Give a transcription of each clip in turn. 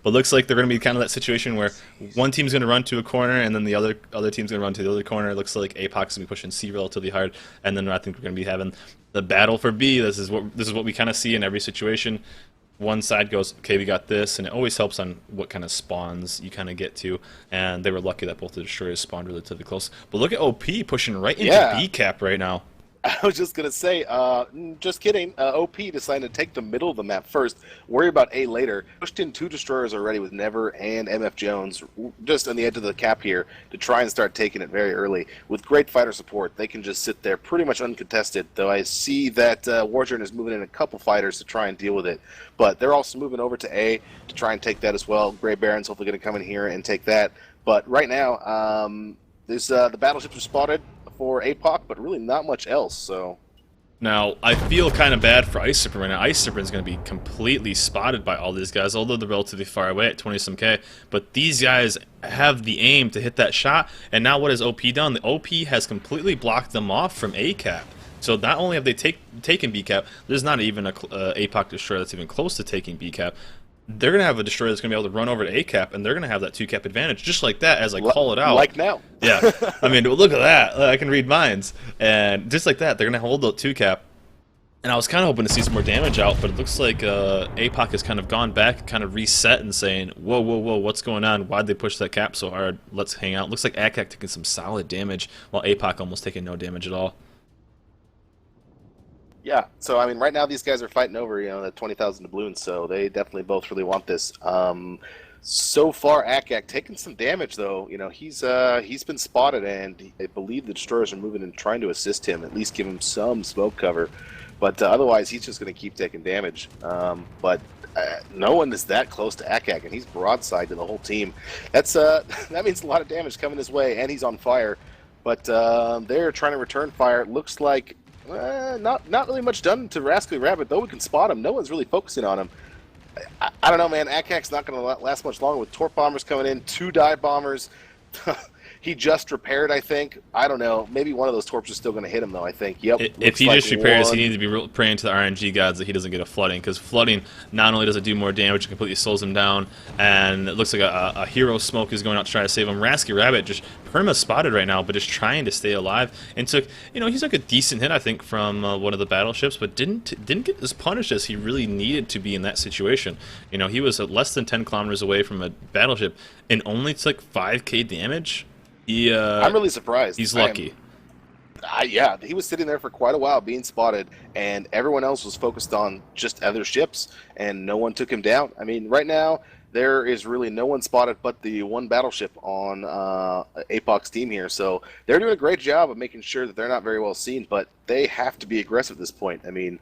But looks like they're going to be kind of that situation where one team's going to run to a corner, and then the other team's going to run to the other corner. It looks like APOC's going to be pushing C relatively hard, and then I think we're going to be having the battle for B. This is what we kind of see in every situation. One side goes, okay, we got this, and it always helps on what kind of spawns you kind of get to. And they were lucky that both the destroyers spawned relatively close. But look at OP pushing right into B cap right now. I was just going to say, just kidding. OP decided to take the middle of the map first, worry about A later. Pushed in 2 destroyers already with Never and MF Jones just on the edge of the cap here to try and start taking it very early. With great fighter support, they can just sit there pretty much uncontested, though I see that Warjourn is moving in a couple fighters to try and deal with it. But they're also moving over to A to try and take that as well. Grey Baron's hopefully going to come in here and take that. But right now, there's the battleships are spotted for APOC, but really not much else, so... Now, I feel kind of bad for Ice Super right now. Ice Super is going to be completely spotted by all these guys, although they're relatively far away at 20-some K. But these guys have the aim to hit that shot, and now what has OP done? The OP has completely blocked them off from A cap. So not only have they taken B cap, there's not even a APOC destroyer that's even close to taking B cap. They're going to have a destroyer that's going to be able to run over to A cap, and they're going to have that 2 cap advantage, just like that, as I call it out. Like now. Yeah. I mean, look at that. I can read minds. And just like that, they're going to hold the 2 cap. And I was kind of hoping to see some more damage out, but it looks like APOC has kind of gone back, kind of reset and saying, whoa, whoa, whoa, what's going on? Why'd they push that cap so hard? Let's hang out. Looks like ACAC taking some solid damage, while APOC almost taking no damage at all. Yeah, so I mean, right now these guys are fighting over, the 20,000 doubloons, so they definitely both really want this. So far, ACAC taking some damage though. He's been spotted, and I believe the destroyers are moving and trying to assist him, at least give him some smoke cover. But otherwise, he's just going to keep taking damage. But no one is that close to ACAC, and he's broadside to the whole team. That's that means a lot of damage coming his way, and he's on fire. But they're trying to return fire. It looks like. Not really much done to Rascally Rabbit, though we can spot him. No one's really focusing on him. I don't know, man. ACAC's not going to last much longer with torp bombers coming in, 2 dive bombers. He just repaired, I think. I don't know. Maybe one of those torps is still going to hit him, though, I think. Yep. If he just repairs, he needs to be praying to the RNG gods that he doesn't get a flooding, because flooding not only does it do more damage, it completely slows him down, and it looks like a hero smoke is going out to try to save him. Rasky Rabbit just perma spotted right now, but just trying to stay alive, and took, he took a decent hit, I think, from one of the battleships, but didn't get as punished as he really needed to be in that situation. He was less than 10 kilometers away from a battleship, and only took 5k damage. I'm really surprised. He's lucky. Yeah, he was sitting there for quite a while being spotted, and everyone else was focused on just other ships, and no one took him down. I mean, right now, there is really no one spotted but the one battleship on APOC's team here, so they're doing a great job of making sure that they're not very well seen, but they have to be aggressive at this point. I mean,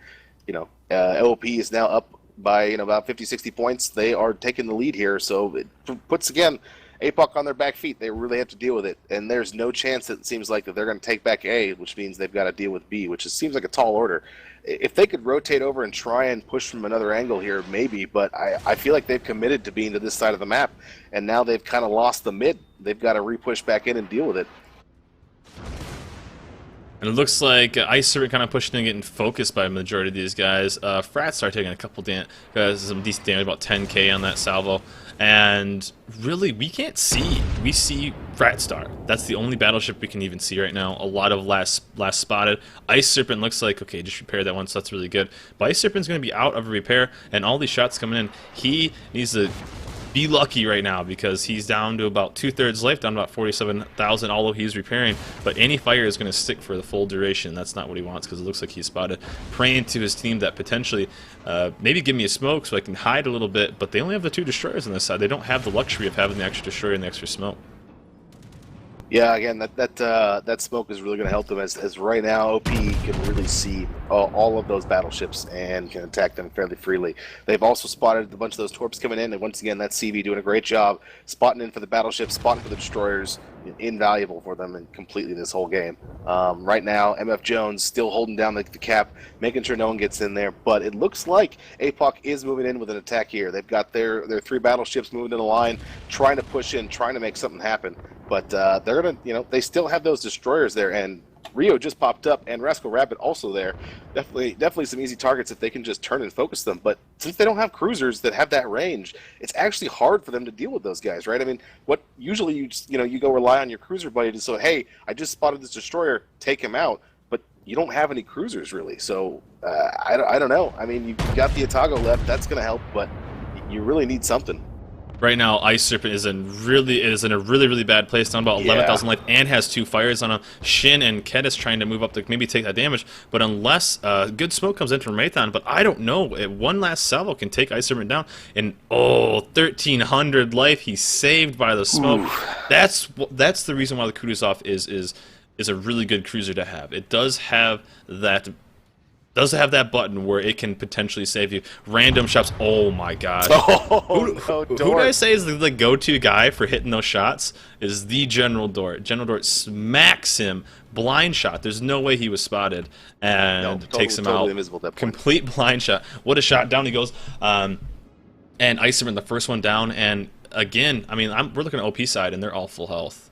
OP is now up by about 50-60 points. They are taking the lead here, so it puts, again, APOC on their back feet. They really have to deal with it, and there's no chance that it seems like that they're going to take back A, which means they've got to deal with B, which seems like a tall order. If they could rotate over and try and push from another angle here, maybe, but I feel like they've committed to being to this side of the map, and now they've kind of lost the mid. They've got to re-push back in and deal with it. And it looks like Ice Serpent kind of pushing and getting focused by a majority of these guys. Frats start taking a couple some decent damage, about 10k on that salvo. And really, we can't see. We see Frat Star. That's the only battleship we can even see right now. A lot of last spotted. Ice Serpent looks like, okay, just repaired that one, so that's really good. But Ice Serpent's going to be out of a repair, and all these shots coming in, he needs to be lucky right now, because he's down to about 2/3 life, down to about 47,000, although he's repairing. But any fire is going to stick for the full duration. That's not what he wants, because it looks like he's spotted. Praying to his team that potentially, maybe give me a smoke so I can hide a little bit, but they only have the 2 destroyers on this side. They don't have the luxury of having the extra destroyer and the extra smoke. Yeah, again, that smoke is really going to help them, as right now OP can really see all of those battleships and can attack them fairly freely. They've also spotted a bunch of those torps coming in, and once again, that CV doing a great job spotting in for the battleships, spotting for the destroyers. Invaluable for them and completely this whole game. Right now, MF Jones still holding down the cap, making sure no one gets in there, but it looks like APOC is moving in with an attack here. They've got their 3 battleships moving in a line, trying to push in, trying to make something happen. But they're gonna, they still have those destroyers there, and Rio just popped up, and Rascal Rabbit also there. Definitely some easy targets if they can just turn and focus them. But since they don't have cruisers that have that range, it's actually hard for them to deal with those guys, right? I mean, what usually you go rely on your cruiser buddy to say, hey, I just spotted this destroyer, take him out. But you don't have any cruisers really, so I don't know. I mean, you've got the Atago left, that's going to help, but you really need something. Right now, Ice Serpent is in a really bad place, down about 11,000 life, and has 2 fires on him. Shin and Kedis trying to move up to maybe take that damage, but unless good smoke comes in from Raytheon, but I don't know. One last salvo can take Ice Serpent down, and 1,300 life. He's saved by the smoke. Oof. That's the reason why the Kutuzov is a really good cruiser to have. It does have that. That button where it can potentially save you. Random shots. Oh my god. Who did I say is the go-to guy for hitting those shots? Is the General Dort. General Dort smacks him. Blind shot. There's no way he was spotted. And takes him out. Invisible at that point. Complete blind shot. What a shot. Down he goes. And Iceman, the first one down. And again, I mean, we're looking at OP side, and they're all full health.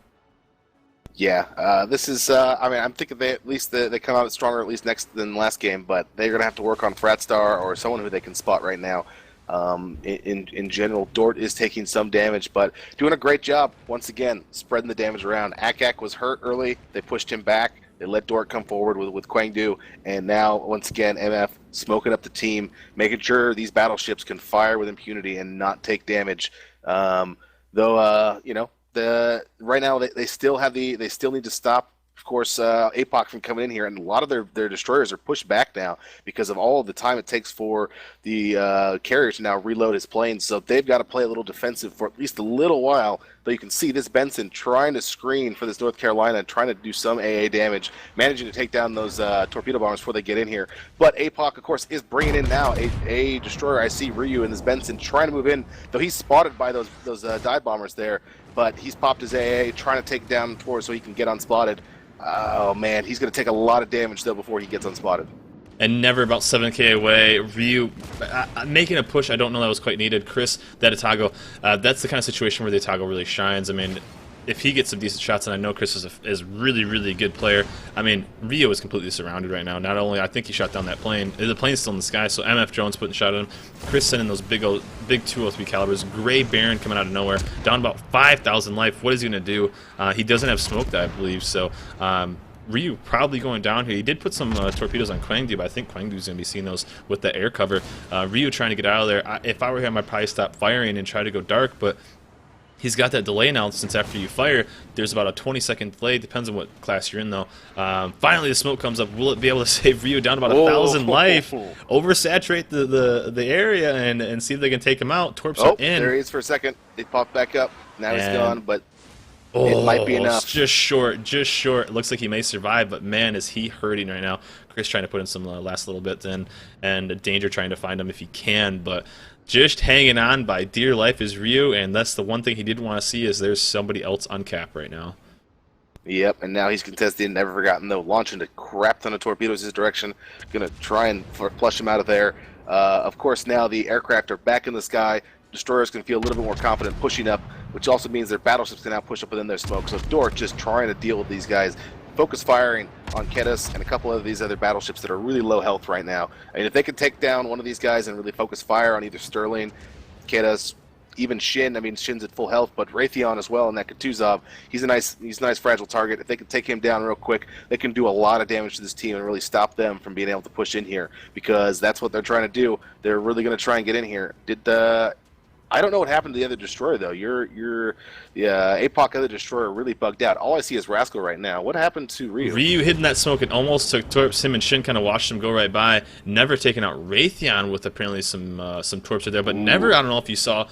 Yeah, this is, I mean, I'm thinking they come out stronger at least next than last game, but they're going to have to work on Fratstar or someone who they can spot right now. In general, Dort is taking some damage, but doing a great job, once again, spreading the damage around. APOC was hurt early. They pushed him back. They let Dort come forward with Kwangdu, and now, once again, MF smoking up the team, making sure these battleships can fire with impunity and not take damage. Though, you know, right now they still need to stop, of course, APOC from coming in here, and a lot of their destroyers are pushed back now because of all of the time it takes for the carrier to now reload his planes. So they've got to play a little defensive for at least a little while. Though you can see this Benson trying to screen for this North Carolina, trying to do some AA damage, managing to take down those torpedo bombers before they get in here. But APOC, of course, is bringing in now a destroyer. I see Ryu and this Benson trying to move in, though he's spotted by those dive bombers there. But he's popped his AA, trying to take down Tor so he can get unspotted. Oh man, he's going to take a lot of damage though before he gets unspotted. And never about 7k away. Ryu making a push, I don't know that was quite needed. Chris, that Atago, that's the kind of situation where the Atago really shines. I mean, if he gets some decent shots, and I know Chris is really good player. I mean, Rio is completely surrounded right now. Not only, I think he shot down that plane. The plane's still in the sky, so MF Jones putting a shot at him. Chris sending those big 203 calibers. Gray Baron coming out of nowhere, down about 5,000 life. What is he gonna do? He doesn't have smoke, I believe. So Ryu probably going down here. He did put some torpedoes on Kwangdu, but I think Kwangdu's going to be seeing those with the air cover. Ryu trying to get out of there. If I were him, I'd probably stop firing and try to go dark, but he's got that delay now, since after you fire, there's about a 20-second delay. Depends on what class you're in, though. Finally, the smoke comes up. Will it be able to save Ryu down about 1,000 life? Oversaturate the area and see if they can take him out. Torps are in. There he is for a second. They popped back up. Now he's gone, but it might be enough. Just short. It looks like he may survive, but man, is he hurting right now. Chris trying to put in some last little bits in, and Danger trying to find him if he can, but just hanging on by dear life is Ryu, and that's the one thing he didn't want to see, is there's somebody else on cap right now. Yep, and now he's contesting, never forgotten though, launching a crap ton of torpedoes his direction, gonna try and flush him out of there. Of course, now the aircraft are back in the sky. Destroyers can feel a little bit more confident pushing up, which also means their battleships can now push up within their smoke. So Dort just trying to deal with these guys, focus firing on Kedis and a couple of these other battleships that are really low health right now. I mean, if they could take down one of these guys and really focus fire on either Sterling, Kedis, even Shin. I mean, Shin's at full health, but Raytheon as well, and that Kutuzov, he's a nice fragile target. If they could take him down real quick, they can do a lot of damage to this team and really stop them from being able to push in here, because that's what they're trying to do. They're really going to try and get in here. I don't know what happened to the other destroyer though. The APOC other destroyer really bugged out. All I see is Rascal right now. What happened to Ryu? Ryu hidden that smoke and almost took Torps. Him and Shin kind of watched him go right by. Never taken out Raytheon with apparently some Torps there, but never, I don't know if you saw,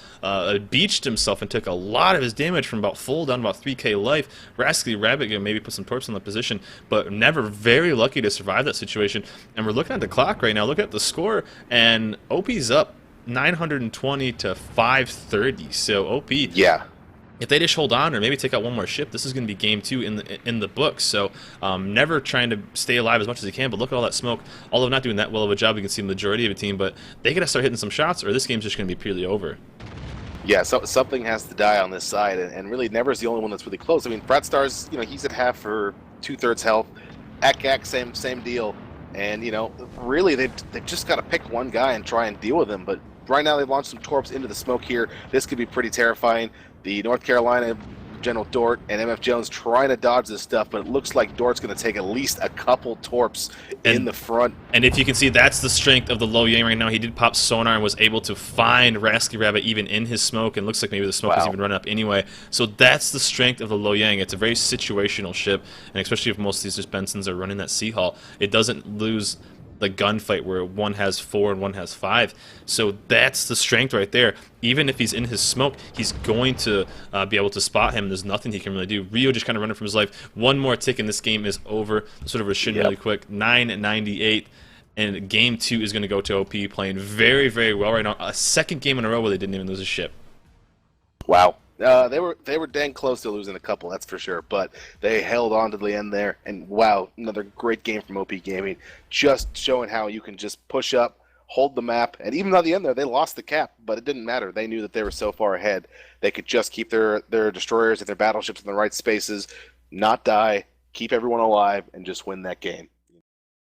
beached himself and took a lot of his damage from about full down to about 3k life. Rascally Rabbit maybe put some Torps on the position, but never very lucky to survive that situation. And we're looking at the clock right now. Look at the score, and OP's up 920 to 530. So OP, yeah, if they just hold on or maybe take out one more ship, this is going to be game 2 in the books. So never trying to stay alive as much as they can, but look at all that smoke. Although not doing that well of a job, you can see the majority of the team, but they got to start hitting some shots or this game's just going to be purely over. Yeah, so something has to die on this side, and really Never's the only one that's really close. I mean, Fratstar's, he's at half or 2/3 health. ACAC, same deal. And, you know, really, they've just got to pick one guy and try and deal with him. But right now, they've launched some torps into the smoke here. This could be pretty terrifying. The North Carolina General Dort and MF Jones trying to dodge this stuff, but it looks like Dort's going to take at least a couple torps in the front. And if you can see, that's the strength of the Lo Yang right now. He did pop sonar and was able to find Rasky Rabbit even in his smoke, and looks like maybe the smoke is even running up anyway. So that's the strength of the Lo Yang. It's a very situational ship, and especially if most of these Bensons are running that Sea Hull, it doesn't lose the gunfight where one has 4 and one has 5. So that's the strength right there. Even if he's in his smoke, he's going to be able to spot him. There's nothing he can really do. Rio just kind of running from his life. One more tick and this game is over. Sort of a shin really quick. 9-98. And game 2 is going to go to OP, playing very, very well right now. A second game in a row where they didn't even lose a ship. Wow. They were dang close to losing a couple, that's for sure. But they held on to the end there. And wow, another great game from OP Gaming. Just showing how you can just push up, hold the map. And even at the end there, they lost the cap, but it didn't matter. They knew that they were so far ahead. They could just keep their destroyers and their battleships in the right spaces, not die, keep everyone alive, and just win that game.